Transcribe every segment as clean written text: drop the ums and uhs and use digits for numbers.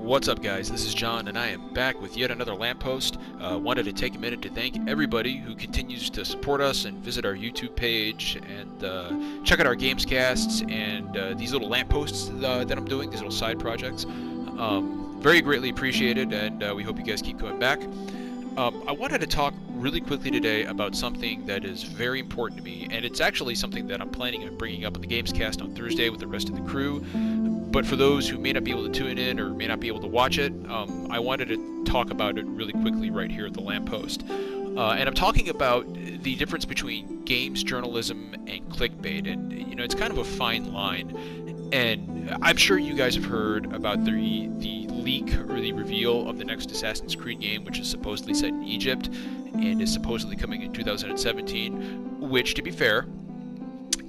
What's up, guys? This is John, and I am back with yet another lamppost. Wanted to take a minute to thank everybody who continues to support us and visit our YouTube page and check out our gamescasts and these little lampposts that I'm doing, these little side projects. Very greatly appreciated, and we hope you guys keep coming back. I wanted to talk really quickly today about something that is very important to me, and it's actually something that I'm planning on bringing up on the Gamescast on Thursday with the rest of the crew. But for those who may not be able to tune in or may not be able to watch it, I wanted to talk about it really quickly right here at the lamppost. And I'm talking about the difference between games journalism and clickbait, and it's kind of a fine line. And I'm sure you guys have heard about the leak or the reveal of the next Assassin's Creed game, which is supposedly set in Egypt and is supposedly coming in 2017, which, to be fair,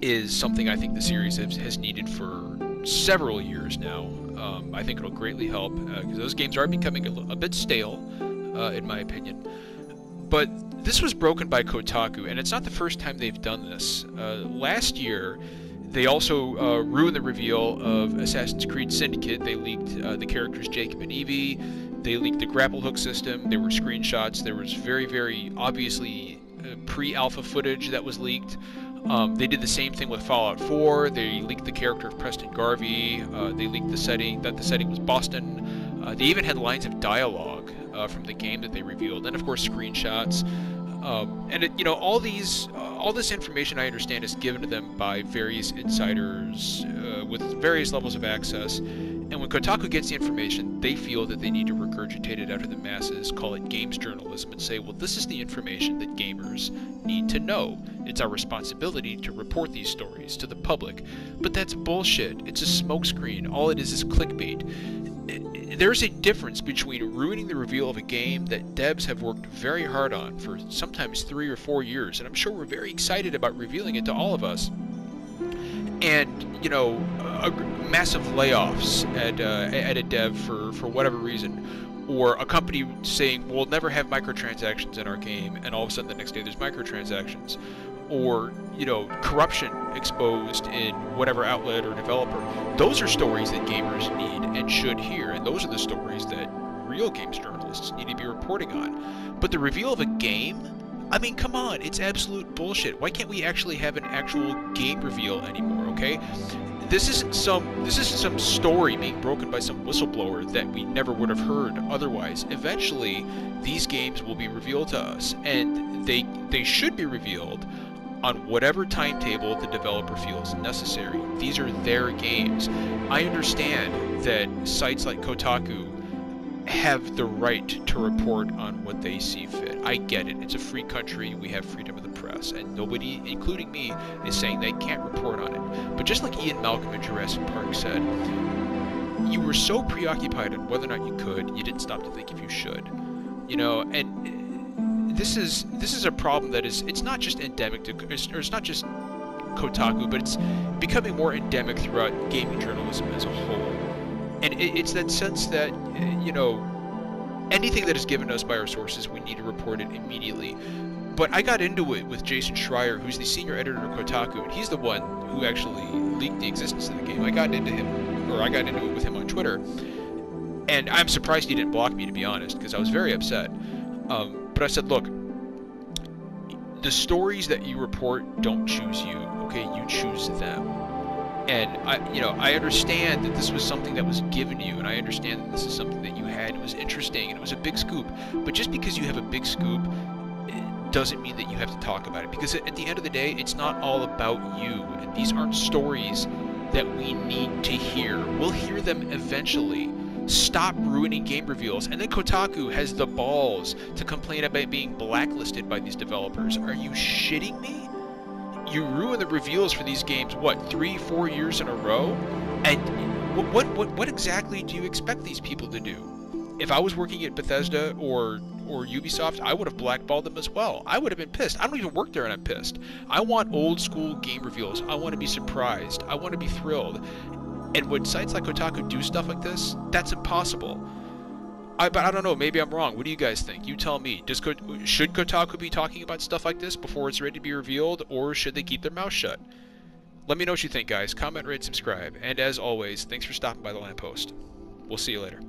is something I think the series has needed for several years now. I think it'll greatly help because those games are becoming a bit stale, in my opinion. But this was broken by Kotaku, and it's not the first time they've done this. Last year, they also ruined the reveal of Assassin's Creed Syndicate. They leaked the characters Jacob and Evie. They leaked the grapple hook system. There were screenshots. There was very, very obviously pre-alpha footage that was leaked. They did the same thing with Fallout 4. They leaked the character of Preston Garvey. They leaked the setting was Boston. They even had lines of dialogue from the game that they revealed, and of course screenshots. And all this information, I understand, is given to them by various insiders with various levels of access. And when Kotaku gets the information, they feel that they need to regurgitate it out to the masses, call it games journalism, and say, well, this is the information that gamers need to know. It's our responsibility to report these stories to the public. But that's bullshit. It's a smokescreen. All it is clickbait. There's a difference between ruining the reveal of a game that devs have worked very hard on for sometimes 3 or 4 years, and I'm sure we're very excited about revealing it to all of us, and massive layoffs at a dev for whatever reason, or a company saying we'll never have microtransactions in our game, and all of a sudden the next day there's microtransactions, or corruption exposed in whatever outlet or developer. Those are stories that gamers need and should hear, and those are the stories that real games journalists need to be reporting on. But the reveal of a game, I mean, come on, it's absolute bullshit. Why can't we actually have an actual game reveal anymore, okay? This isn't some story being broken by some whistleblower that we never would have heard otherwise. Eventually, these games will be revealed to us, and they should be revealed on whatever timetable the developer feels necessary. These are their games. I understand that sites like Kotaku have the right to report on what they see fit. I get it. It's a free country. We have freedom of the press, and nobody, including me, is saying they can't report on it. But just like Ian Malcolm in Jurassic Park said, you were so preoccupied on whether or not you could, you didn't stop to think if you should. And this is a problem that it's not just endemic to, or it's not just Kotaku, but it's becoming more endemic throughout gaming journalism as a whole. And it's that sense that, anything that is given to us by our sources, we need to report it immediately. But I got into it with Jason Schreier, who's the senior editor of Kotaku, and he's the one who actually leaked the existence of the game. I got into it with him on Twitter, and I'm surprised he didn't block me, to be honest, because I was very upset. But I said, look, the stories that you report don't choose you, okay? You choose them. And I understand that this was something that was given to you, and I understand that this is something that you had. It was interesting, and it was a big scoop. But just because you have a big scoop, it doesn't mean that you have to talk about it. Because at the end of the day, it's not all about you. And these aren't stories that we need to hear. We'll hear them eventually. Stop ruining game reveals. And then Kotaku has the balls to complain about being blacklisted by these developers. Are you shitting me? You ruin the reveals for these games, what, 3-4 years in a row? And what exactly do you expect these people to do? If I was working at Bethesda or Ubisoft, I would have blackballed them as well. I would have been pissed. I don't even work there and I'm pissed. I want old school game reveals. I want to be surprised. I want to be thrilled. And would sites like Kotaku do stuff like this? That's impossible. But I don't know, maybe I'm wrong. What do you guys think? You tell me. Should Kotaku be talking about stuff like this before it's ready to be revealed, or should they keep their mouth shut? Let me know what you think, guys. Comment, rate, subscribe. And as always, thanks for stopping by the Lamppost. We'll see you later.